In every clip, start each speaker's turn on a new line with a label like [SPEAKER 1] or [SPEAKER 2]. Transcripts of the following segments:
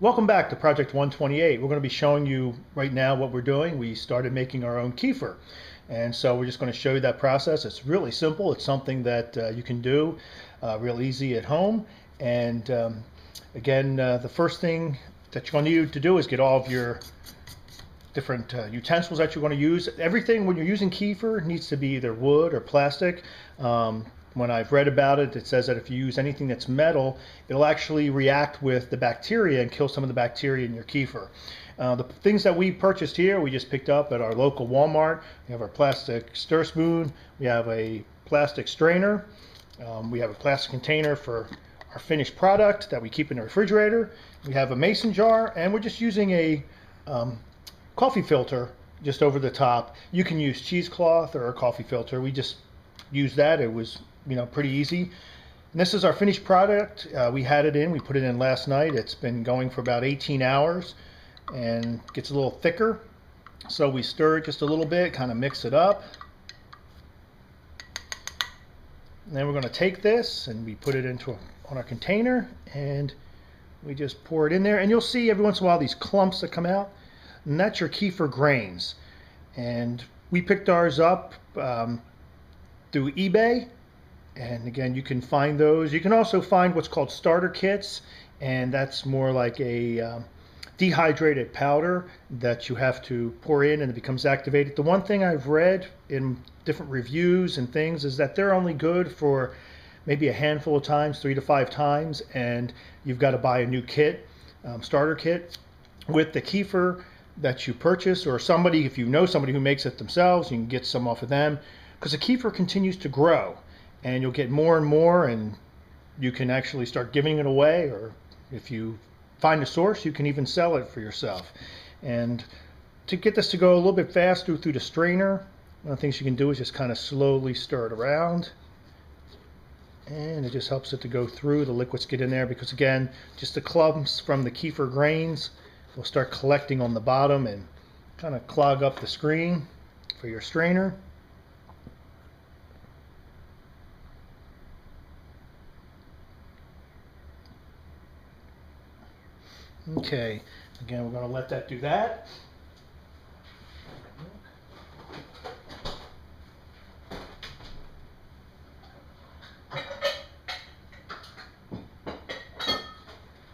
[SPEAKER 1] Welcome back to Project 128. We're going to be showing you right now what we're doing. We started making our own kefir. And so we're just going to show you that process. It's really simple. It's something that you can do real easy at home. And again, the first thing that you're going to need to do is get all of your different utensils that you're going to use. Everything when you're using kefir needs to be either wood or plastic. When I've read about it, it says that if you use anything that's metal, it'll actually react with the bacteria and kill some of the bacteria in your kefir. The things that we purchased here, we just picked up at our local Walmart. We have our plastic stir spoon, we have a plastic strainer, we have a plastic container for our finished product that we keep in the refrigerator. We have a mason jar, and we're just using a coffee filter just over the top. You can use cheesecloth or a coffee filter. We just used that. It was pretty easy. And this is our finished product. We had it in. We put it in last night. It's been going for about 18 hours and gets a little thicker. So we stir it just a little bit, kind of mix it up. And then we're going to take this and we put it on our container and we just pour it in there. And you'll see every once in a while these clumps that come out. And that's your kefir grains. And we picked ours up through eBay. And again, you can find those. You can also find what's called starter kits, and that's more like a dehydrated powder that you have to pour in and it becomes activated. The one thing I've read in different reviews and things is that they're only good for maybe a handful of times, 3 to 5 times, and you've got to buy a new kit, starter kit. With the kefir that you purchase, or somebody, if you know somebody who makes it themselves, you can get some off of them, because the kefir continues to grow. And you'll get more and more, and you can actually start giving it away, or if you find a source, you can even sell it for yourself. And to get this to go a little bit faster through the strainer, one of the things you can do is just kind of slowly stir it around. And it just helps it to go through, the liquids get in there, because again, just the clumps from the kefir grains will start collecting on the bottom and kind of clog up the screen for your strainer. Okay, again, we're going to let that do that.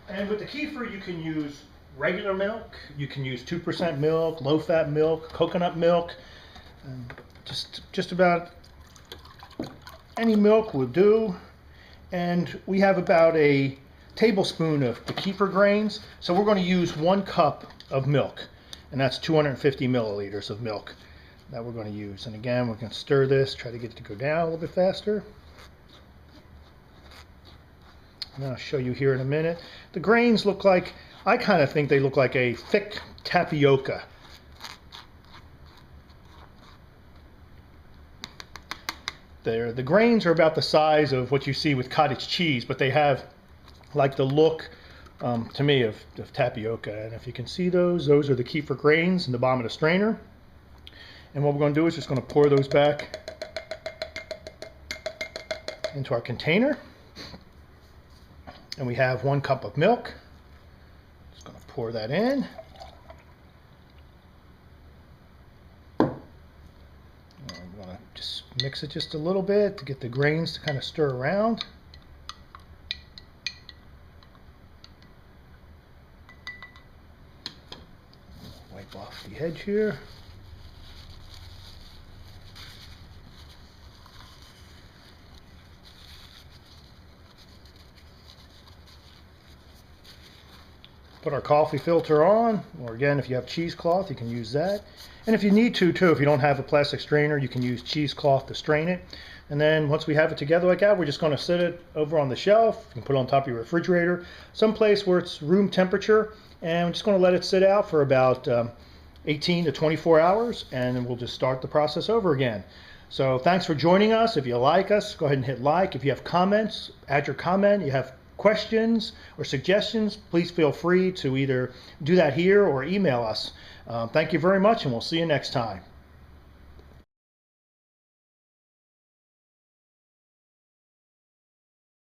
[SPEAKER 1] And with the kefir, you can use regular milk, you can use 2% milk, low-fat milk, coconut milk, just about any milk will do. And we have about a tablespoon of the kefir grains, so we're going to use 1 cup of milk, and that's 250 milliliters of milk that we're going to use. And again, we're going to stir this, try to get it to go down a little bit faster. And I'll show you here in a minute. The grains look like, I kind of think they look like a thick tapioca. The grains are about the size of what you see with cottage cheese, but they have like the look to me of tapioca. And if you can see those are the kefir grains in the bottom of the strainer. And what we're going to do is just going to pour those back into our container. And we have 1 cup of milk. Just going to pour that in. And I'm going to just mix it just a little bit to get the grains to kind of stir around. Wipe off the edge here. Put our coffee filter on, or again, if you have cheesecloth, you can use that. And if you need to, too, if you don't have a plastic strainer, you can use cheesecloth to strain it. And then once we have it together like that, we're just going to set it over on the shelf. You can put it on top of your refrigerator, someplace where it's room temperature, and we're just going to let it sit out for about 18 to 24 hours, and then we'll just start the process over again. So thanks for joining us. If you like us, go ahead and hit like. If you have comments, add your comment. You have questions or suggestions, please feel free to either do that here or email us. Thank you very much, and we'll see you next time.